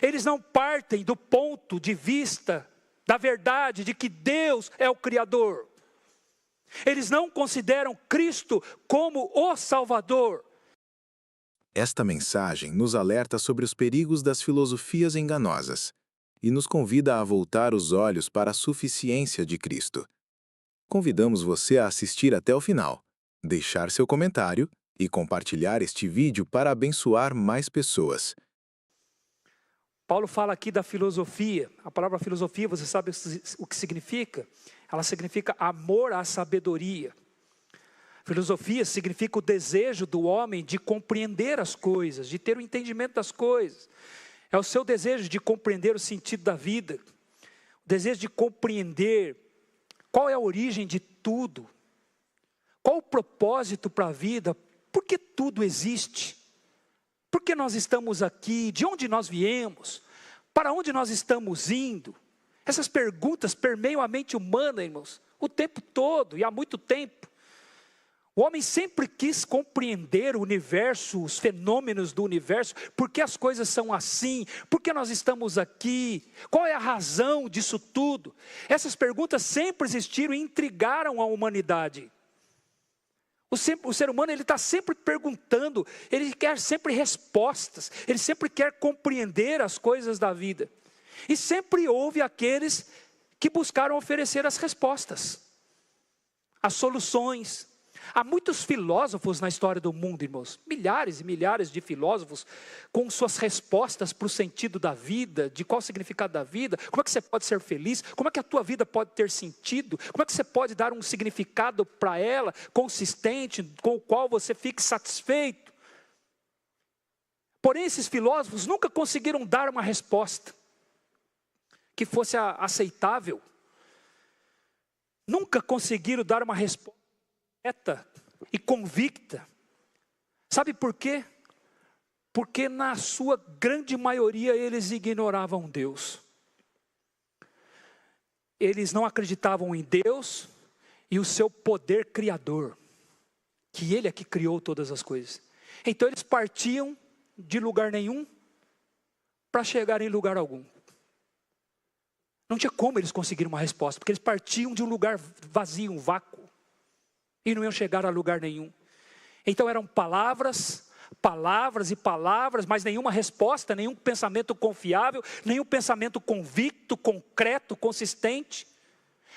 Eles não partem do ponto de vista da verdade de que Deus é o Criador. Eles não consideram Cristo como o Salvador. Esta mensagem nos alerta sobre os perigos das filosofias enganosas e nos convida a voltar os olhos para a suficiência de Cristo. Convidamos você a assistir até o final, deixar seu comentário e compartilhar este vídeo para abençoar mais pessoas. Paulo fala aqui da filosofia. A palavra filosofia, você sabe o que significa? Ela significa amor à sabedoria. Filosofia significa o desejo do homem de compreender as coisas, de ter o entendimento das coisas. É o seu desejo de compreender o sentido da vida, o desejo de compreender qual é a origem de tudo, qual o propósito para a vida, por que tudo existe, por que nós estamos aqui, de onde nós viemos, para onde nós estamos indo. Essas perguntas permeiam a mente humana, irmãos, o tempo todo e há muito tempo. O homem sempre quis compreender o universo, os fenômenos do universo, por que as coisas são assim, por que nós estamos aqui, qual é a razão disso tudo. Essas perguntas sempre existiram e intrigaram a humanidade. O ser humano está sempre perguntando, ele quer sempre respostas, ele sempre quer compreender as coisas da vida. E sempre houve aqueles que buscaram oferecer as respostas, as soluções. Há muitos filósofos na história do mundo, irmãos, milhares e milhares de filósofos com suas respostas para o sentido da vida, de qual o significado da vida, como é que você pode ser feliz, como é que a tua vida pode ter sentido, como é que você pode dar um significado para ela, consistente, com o qual você fique satisfeito. Porém, esses filósofos nunca conseguiram dar uma resposta que fosse aceitável, nunca conseguiram dar uma resposta correta e convicta. Sabe por quê? Porque na sua grande maioria eles ignoravam Deus. Eles não acreditavam em Deus e o seu poder criador, que Ele é que criou todas as coisas. Então eles partiam de lugar nenhum para chegar em lugar algum. Não tinha como eles conseguirem uma resposta, porque eles partiam de um lugar vazio, um vácuo. E não iam chegar a lugar nenhum. Então eram palavras, palavras e palavras, mas nenhuma resposta, nenhum pensamento confiável, nenhum pensamento convicto, concreto, consistente.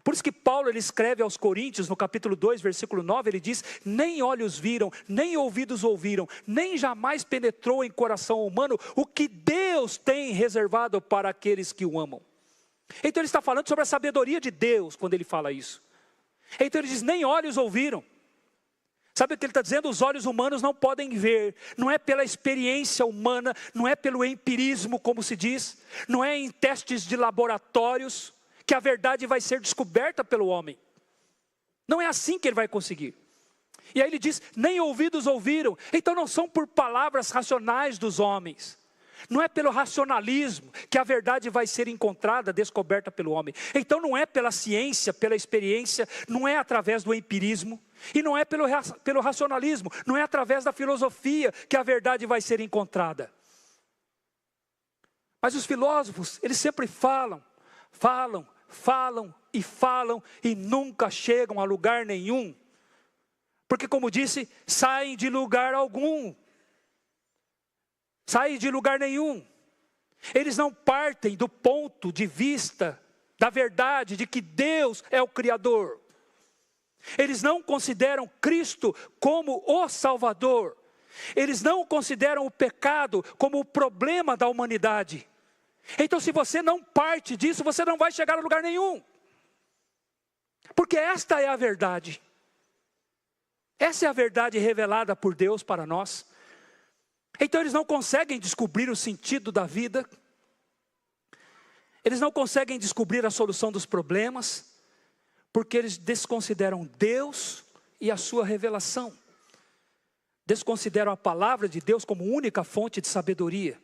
Por isso que Paulo ele escreve aos Coríntios, no capítulo 2, versículo 9, ele diz: nem olhos viram, nem ouvidos ouviram, nem jamais penetrou em coração humano o que Deus tem reservado para aqueles que o amam. Então ele está falando sobre a sabedoria de Deus quando ele fala isso. Então ele diz, nem olhos ouviram. Sabe o que ele está dizendo? Os olhos humanos não podem ver. Não é pela experiência humana, não é pelo empirismo, como se diz. Não é em testes de laboratórios que a verdade vai ser descoberta pelo homem. Não é assim que ele vai conseguir. E aí ele diz, nem ouvidos ouviram. Então não são por palavras racionais dos homens. Não é pelo racionalismo que a verdade vai ser encontrada, descoberta pelo homem. Então não é pela ciência, pela experiência, não é através do empirismo. E não é pelo racionalismo, não é através da filosofia que a verdade vai ser encontrada. Mas os filósofos, eles sempre falam e nunca chegam a lugar nenhum. Porque como disse, saem de lugar algum. Saem de lugar nenhum. Eles não partem do ponto de vista da verdade de que Deus é o Criador. Eles não consideram Cristo como o Salvador. Eles não consideram o pecado como o problema da humanidade. Então se você não parte disso, você não vai chegar a lugar nenhum. Porque esta é a verdade. Essa é a verdade revelada por Deus para nós. Então eles não conseguem descobrir o sentido da vida. Eles não conseguem descobrir a solução dos problemas, porque eles desconsideram Deus e a sua revelação. Desconsideram a palavra de Deus como única fonte de sabedoria.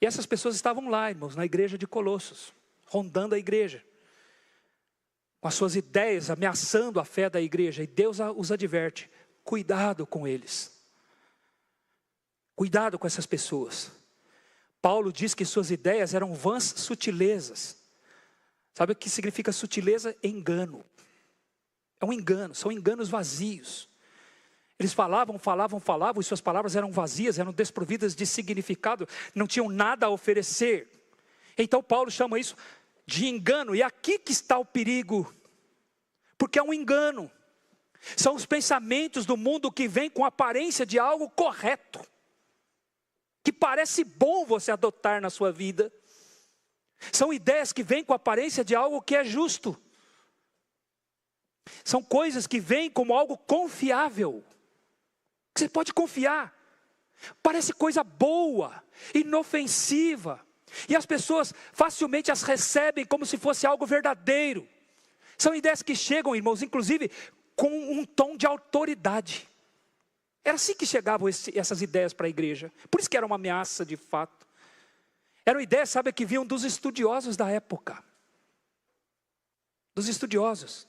E essas pessoas estavam lá, irmãos, na igreja de Colossos, rondando a igreja, com as suas ideias, ameaçando a fé da igreja. E Deus os adverte, cuidado com eles. Cuidado com essas pessoas. Paulo diz que suas ideias eram vãs sutilezas. Sabe o que significa sutileza? Engano. É um engano, são enganos vazios. Eles falavam, e suas palavras eram vazias, eram desprovidas de significado, não tinham nada a oferecer. Então Paulo chama isso de engano, e aqui que está o perigo, porque é um engano. São os pensamentos do mundo que vêm com a aparência de algo correto, que parece bom você adotar na sua vida. São ideias que vêm com a aparência de algo que é justo. São coisas que vêm como algo confiável, que você pode confiar. Parece coisa boa, inofensiva, e as pessoas facilmente as recebem como se fosse algo verdadeiro. São ideias que chegam, irmãos, inclusive com um tom de autoridade. Era assim que chegavam essas ideias para a igreja. Por isso que era uma ameaça de fato. Eram ideias, sabe, que vinham dos estudiosos da época. Dos estudiosos.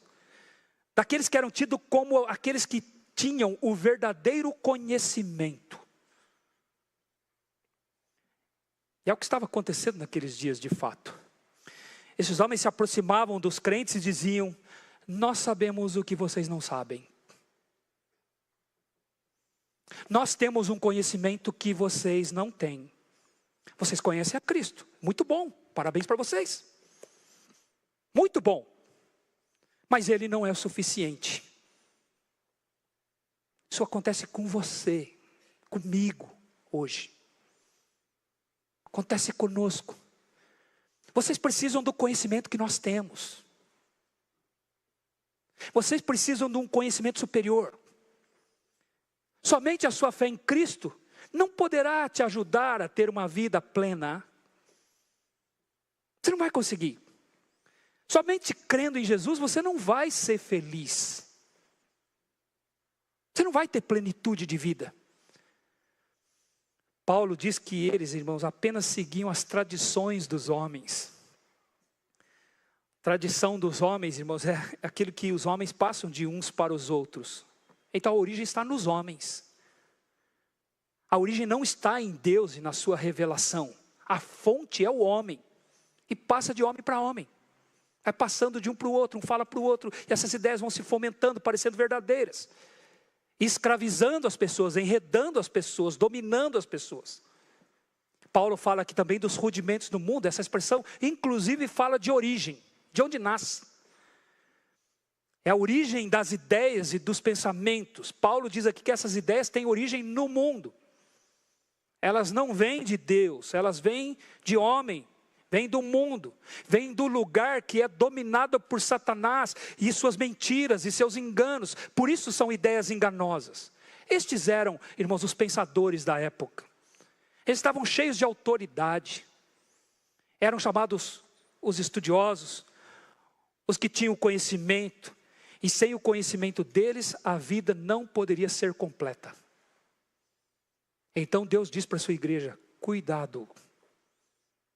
Daqueles que eram tidos como aqueles que tinham o verdadeiro conhecimento. E é o que estava acontecendo naqueles dias de fato. Esses homens se aproximavam dos crentes e diziam: nós sabemos o que vocês não sabem. Nós temos um conhecimento que vocês não têm. Vocês conhecem a Cristo, muito bom, parabéns para vocês. Muito bom, mas Ele não é o suficiente. Isso acontece com você, comigo, hoje. Acontece conosco. Vocês precisam do conhecimento que nós temos. Vocês precisam de um conhecimento superior. Somente a sua fé em Cristo não poderá te ajudar a ter uma vida plena. Você não vai conseguir. Somente crendo em Jesus você não vai ser feliz. Você não vai ter plenitude de vida. Paulo diz que eles, irmãos, apenas seguiam as tradições dos homens. Tradição dos homens, irmãos, é aquilo que os homens passam de uns para os outros. Então a origem está nos homens. A origem não está em Deus e na sua revelação. A fonte é o homem. E passa de homem para homem. Vai passando de um para o outro, um fala para o outro. E essas ideias vão se fomentando, parecendo verdadeiras. Escravizando as pessoas, enredando as pessoas, dominando as pessoas. Paulo fala aqui também dos rudimentos do mundo. Essa expressão inclusive fala de origem. De onde nasce. É a origem das ideias e dos pensamentos. Paulo diz aqui que essas ideias têm origem no mundo. Elas não vêm de Deus, elas vêm de homem, vêm do mundo, vêm do lugar que é dominado por Satanás e suas mentiras e seus enganos. Por isso são ideias enganosas. Estes eram, irmãos, os pensadores da época. Eles estavam cheios de autoridade. Eram chamados os estudiosos, os que tinham conhecimento. E sem o conhecimento deles, a vida não poderia ser completa. Então Deus diz para a sua igreja: cuidado,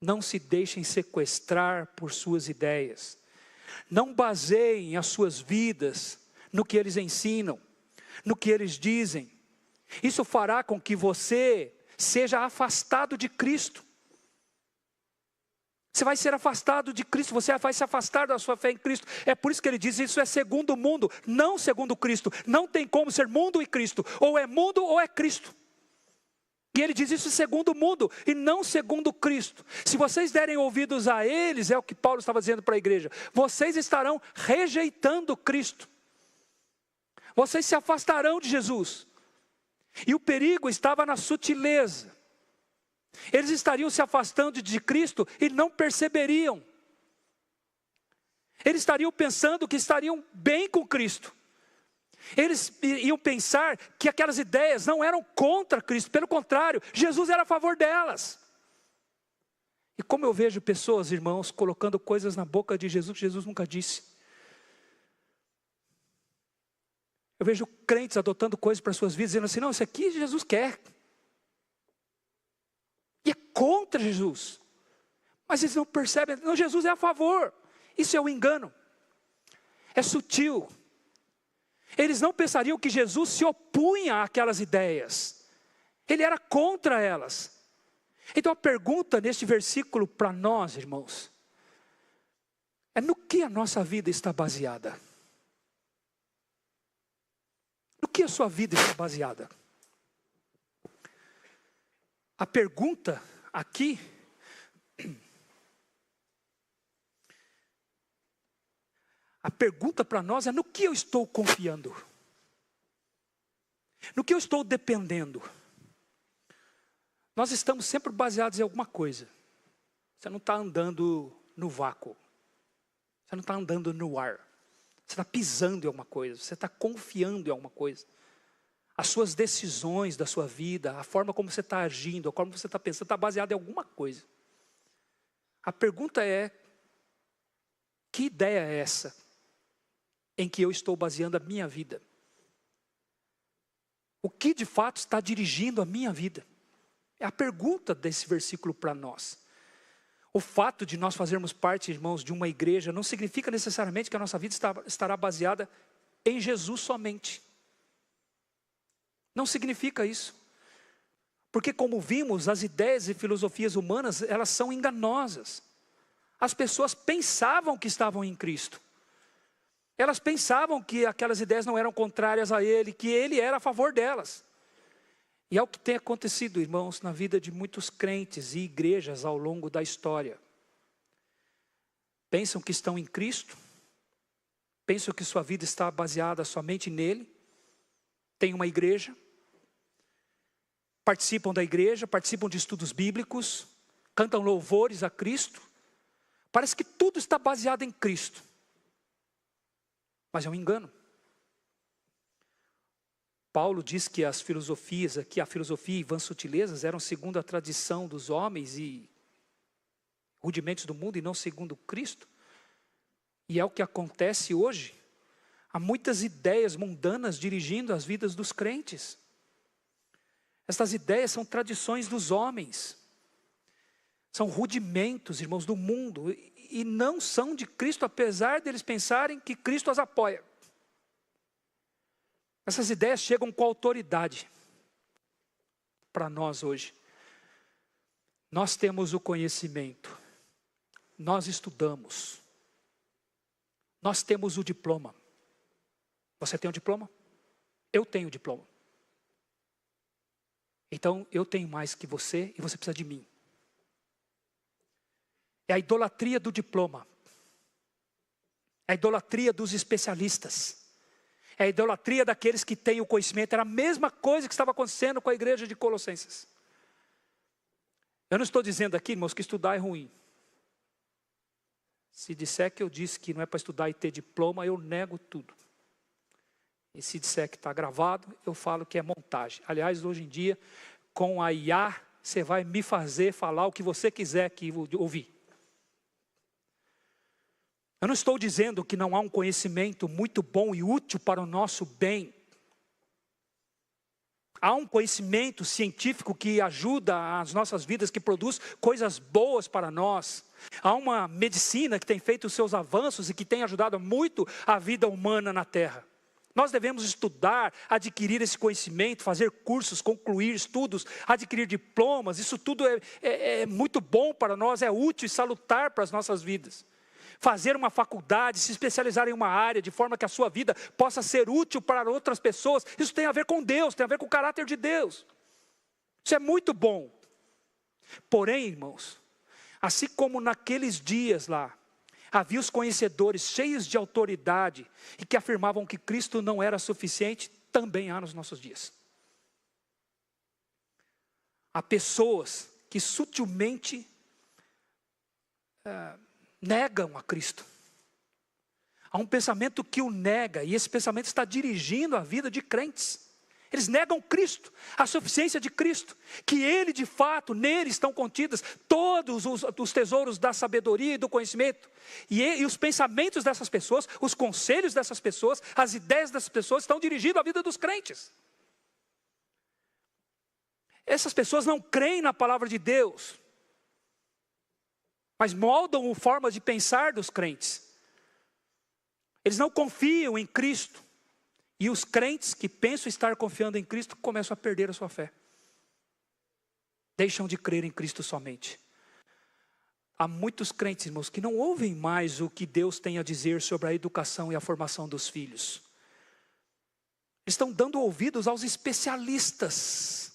não se deixem sequestrar por suas ideias. Não baseiem as suas vidas no que eles ensinam, no que eles dizem. Isso fará com que você seja afastado de Cristo. Você vai ser afastado de Cristo, você vai se afastar da sua fé em Cristo. É por isso que ele diz: isso é segundo o mundo, não segundo Cristo. Não tem como ser mundo e Cristo. Ou é mundo ou é Cristo. E ele diz isso segundo o mundo e não segundo Cristo. Se vocês derem ouvidos a eles, é o que Paulo estava dizendo para a igreja, vocês estarão rejeitando Cristo. Vocês se afastarão de Jesus. E o perigo estava na sutileza. Eles estariam se afastando de Cristo e não perceberiam. Eles estariam pensando que estariam bem com Cristo. Eles iam pensar que aquelas ideias não eram contra Cristo, pelo contrário, Jesus era a favor delas. E como eu vejo pessoas, irmãos, colocando coisas na boca de Jesus que Jesus nunca disse. Eu vejo crentes adotando coisas para suas vidas, dizendo assim: não, isso aqui Jesus quer. E é contra Jesus. Mas eles não percebem, não, Jesus é a favor. Isso é um engano. É sutil. Eles não pensariam que Jesus se opunha àquelas ideias. Ele era contra elas. Então a pergunta neste versículo para nós, irmãos, é no que a nossa vida está baseada? No que a sua vida está baseada? A pergunta aqui para nós é: no que eu estou confiando? No que eu estou dependendo? Nós estamos sempre baseados em alguma coisa. Você não está andando no vácuo. Você não está andando no ar. Você está pisando em alguma coisa. Você está confiando em alguma coisa. As suas decisões da sua vida, a forma como você está agindo, a forma como você está pensando, está baseada em alguma coisa. A pergunta é: que ideia é essa em que eu estou baseando a minha vida? O que de fato está dirigindo a minha vida? É a pergunta desse versículo para nós. O fato de nós fazermos parte, irmãos, de uma igreja, não significa necessariamente que a nossa vida estará baseada em Jesus somente. Não significa isso. Porque, como vimos, as ideias e filosofias humanas, elas são enganosas. As pessoas pensavam que estavam em Cristo. Elas pensavam que aquelas ideias não eram contrárias a Ele, que Ele era a favor delas. E é o que tem acontecido, irmãos, na vida de muitos crentes e igrejas ao longo da história. Pensam que estão em Cristo, pensam que sua vida está baseada somente nele, têm uma igreja, participam da igreja, participam de estudos bíblicos, cantam louvores a Cristo. Parece que tudo está baseado em Cristo. Mas é um engano. Paulo diz que as filosofias, que a filosofia e vãs sutilezas eram segundo a tradição dos homens e rudimentos do mundo e não segundo Cristo. E é o que acontece hoje. Há muitas ideias mundanas dirigindo as vidas dos crentes. Essas ideias são tradições dos homens. São rudimentos, irmãos, do mundo. E não são de Cristo, apesar deles pensarem que Cristo as apoia. Essas ideias chegam com autoridade para nós hoje. Nós temos o conhecimento. Nós estudamos. Nós temos o diploma. Você tem o diploma? Eu tenho o diploma. Então eu tenho mais que você e você precisa de mim. É a idolatria do diploma. É a idolatria dos especialistas. É a idolatria daqueles que têm o conhecimento. Era a mesma coisa que estava acontecendo com a igreja de Colossenses. Eu não estou dizendo aqui, irmãos, que estudar é ruim. Se disser que eu disse que não é para estudar e ter diploma, eu nego tudo. E se disser que está gravado, eu falo que é montagem. Aliás, hoje em dia, com a IA, você vai me fazer falar o que você quiser que ouvir. Eu não estou dizendo que não há um conhecimento muito bom e útil para o nosso bem. Há um conhecimento científico que ajuda as nossas vidas, que produz coisas boas para nós. Há uma medicina que tem feito os seus avanços e que tem ajudado muito a vida humana na Terra. Nós devemos estudar, adquirir esse conhecimento, fazer cursos, concluir estudos, adquirir diplomas. Isso tudo é muito bom para nós, é útil e salutar para as nossas vidas. Fazer uma faculdade, se especializar em uma área, de forma que a sua vida possa ser útil para outras pessoas. Isso tem a ver com Deus, tem a ver com o caráter de Deus. Isso é muito bom. Porém, irmãos, assim como naqueles dias lá, havia os conhecedores cheios de autoridade e que afirmavam que Cristo não era suficiente, também há nos nossos dias. Há pessoas que sutilmente negam a Cristo. Há um pensamento que o nega, e esse pensamento está dirigindo a vida de crentes. Eles negam Cristo, a suficiência de Cristo, que Ele de fato, nele estão contidas todos os tesouros da sabedoria e do conhecimento. E os pensamentos dessas pessoas, os conselhos dessas pessoas, as ideias dessas pessoas estão dirigindo a vida dos crentes. Essas pessoas não creem na palavra de Deus, mas moldam a forma de pensar dos crentes. Eles não confiam em Cristo. E os crentes que pensam estar confiando em Cristo começam a perder a sua fé. deixam de crer em Cristo somente. Há muitos crentes, irmãos, que não ouvem mais o que Deus tem a dizer sobre a educação e a formação dos filhos. Estão dando ouvidos aos especialistas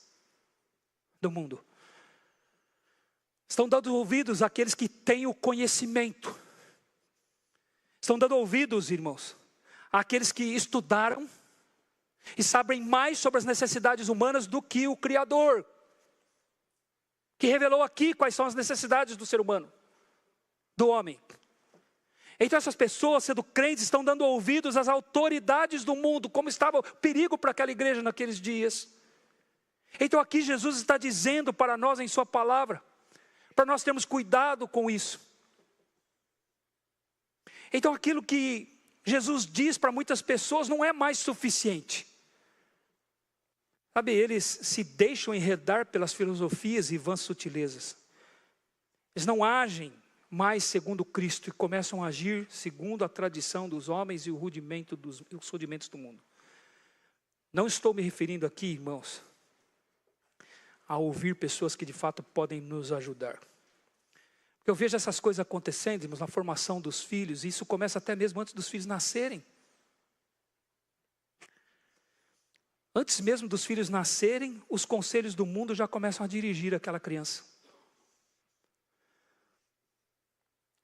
do mundo. Estão dando ouvidos àqueles que têm o conhecimento. Estão dando ouvidos, irmãos, àqueles que estudaram e sabem mais sobre as necessidades humanas do que o Criador, que revelou aqui quais são as necessidades do ser humano, do homem. Então essas pessoas, sendo crentes, estão dando ouvidos às autoridades do mundo, como estava o perigo para aquela igreja naqueles dias. Então aqui Jesus está dizendo para nós em sua palavra, para nós termos cuidado com isso. Então aquilo que Jesus diz para muitas pessoas não é mais suficiente. Sabe, eles se deixam enredar pelas filosofias e vãs sutilezas. Eles não agem mais segundo Cristo e começam a agir segundo a tradição dos homens e os rudimentos do mundo. Não estou me referindo aqui, irmãos, a ouvir pessoas que de fato podem nos ajudar. Porque eu vejo essas coisas acontecendo, irmãos, na formação dos filhos, e isso começa até mesmo antes dos filhos nascerem. Antes mesmo dos filhos nascerem, os conselhos do mundo já começam a dirigir aquela criança.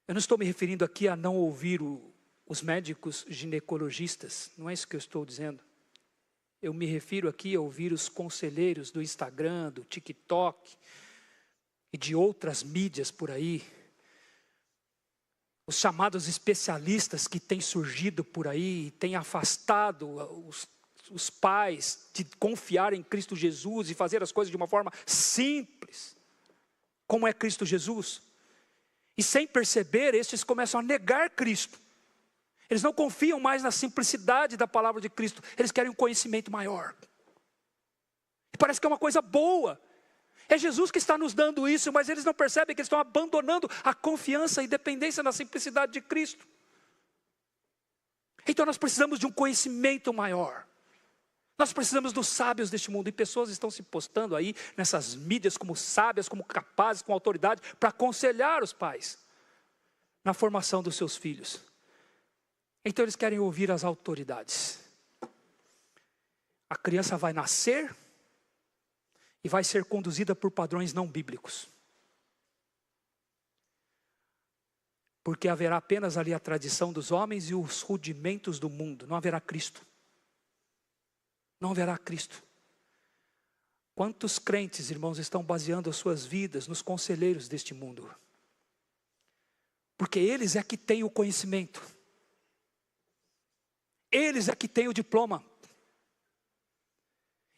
Eu não estou me referindo aqui a não ouvir os médicos ginecologistas, não é isso que eu estou dizendo. Eu me refiro aqui a ouvir os conselheiros do Instagram, do TikTok e de outras mídias por aí. Os chamados especialistas que têm surgido por aí e têm afastado os pais de confiar em Cristo Jesus e fazer as coisas de uma forma simples, como é Cristo Jesus. E sem perceber, estes começam a negar Cristo. Eles não confiam mais na simplicidade da palavra de Cristo, eles querem um conhecimento maior. E parece que é uma coisa boa. É Jesus que está nos dando isso, mas eles não percebem que eles estão abandonando a confiança e dependência na simplicidade de Cristo. Então nós precisamos de um conhecimento maior. Nós precisamos dos sábios deste mundo, e pessoas estão se postando aí nessas mídias como sábias, como capazes, com autoridade, para aconselhar os pais na formação dos seus filhos. Então eles querem ouvir as autoridades. A criança vai nascer e vai ser conduzida por padrões não bíblicos. Porque haverá apenas ali a tradição dos homens e os rudimentos do mundo, não haverá Cristo. Não haverá Cristo. Quantos crentes, irmãos, estão baseando as suas vidas nos conselheiros deste mundo? Porque eles é que têm o conhecimento. Eles é que têm o diploma.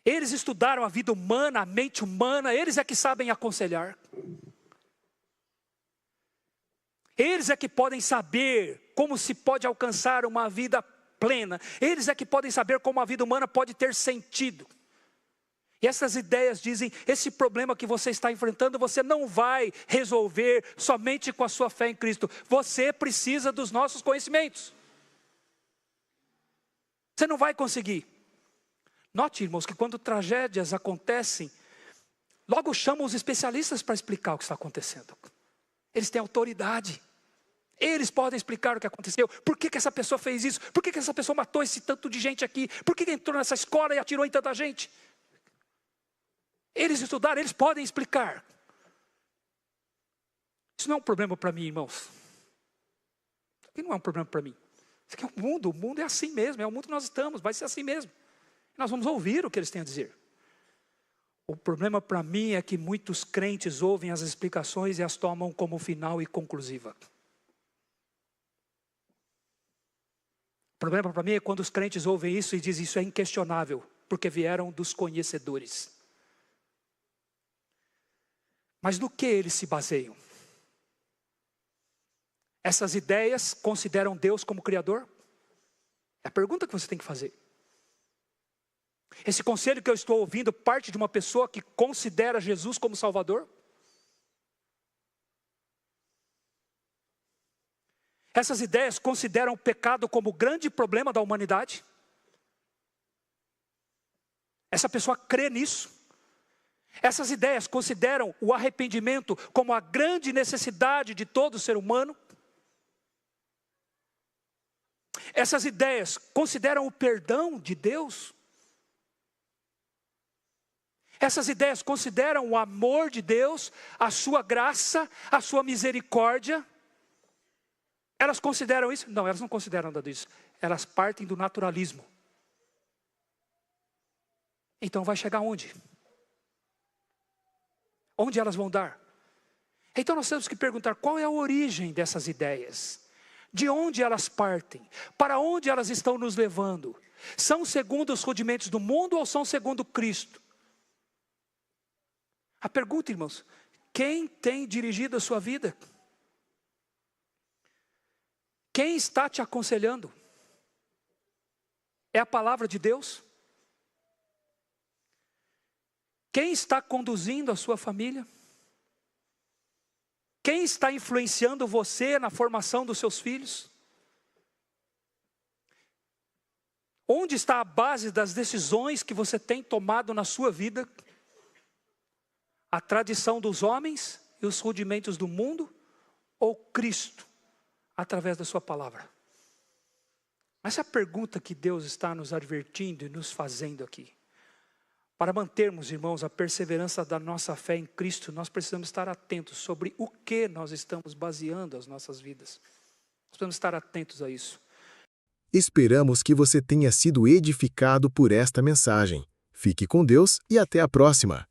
Eles estudaram a vida humana, a mente humana, eles é que sabem aconselhar. Eles é que podem saber como se pode alcançar uma vida plena. Eles é que podem saber como a vida humana pode ter sentido. E essas ideias dizem, esse problema que você está enfrentando, você não vai resolver somente com a sua fé em Cristo. Você precisa dos nossos conhecimentos. Você não vai conseguir. Note, irmãos, que quando tragédias acontecem, logo chamam os especialistas para explicar o que está acontecendo. Eles têm autoridade. Eles podem explicar o que aconteceu. Por que essa pessoa fez isso? Por que essa pessoa matou esse tanto de gente aqui? Por que entrou nessa escola e atirou em tanta gente? Eles estudaram, eles podem explicar. Isso não é um problema para mim, irmãos. Isso aqui não é um problema para mim. Isso aqui é o mundo é assim mesmo, é o mundo que nós estamos, vai ser assim mesmo. Nós vamos ouvir o que eles têm a dizer. O problema para mim é que muitos crentes ouvem as explicações e as tomam como final e conclusiva. O problema para mim é quando os crentes ouvem isso e dizem isso é inquestionável, porque vieram dos conhecedores. Mas no que eles se baseiam? Essas ideias consideram Deus como Criador? É a pergunta que você tem que fazer. Esse conselho que eu estou ouvindo parte de uma pessoa que considera Jesus como Salvador? Essas ideias consideram o pecado como o grande problema da humanidade? Essa pessoa crê nisso? Essas ideias consideram o arrependimento como a grande necessidade de todo ser humano. Essas ideias consideram o perdão de Deus. Essas ideias consideram o amor de Deus, a sua graça, a sua misericórdia. Elas consideram isso? Não, elas não consideram nada disso. Elas partem do naturalismo. Então vai chegar onde? Onde elas vão dar? Então nós temos que perguntar qual é a origem dessas ideias. De onde elas partem? Para onde elas estão nos levando? São segundo os rudimentos do mundo ou são segundo Cristo? A pergunta, irmãos, quem tem dirigido a sua vida? Quem está te aconselhando? É a palavra de Deus? Quem está conduzindo a sua família? Quem está influenciando você na formação dos seus filhos? Onde está a base das decisões que você tem tomado na sua vida? A tradição dos homens e os rudimentos do mundo? Ou Cristo, através da sua palavra? Essa é a pergunta que Deus está nos advertindo e nos fazendo aqui. Para mantermos, irmãos, a perseverança da nossa fé em Cristo, nós precisamos estar atentos sobre o que nós estamos baseando as nossas vidas. Nós precisamos estar atentos a isso. Esperamos que você tenha sido edificado por esta mensagem. Fique com Deus e até a próxima.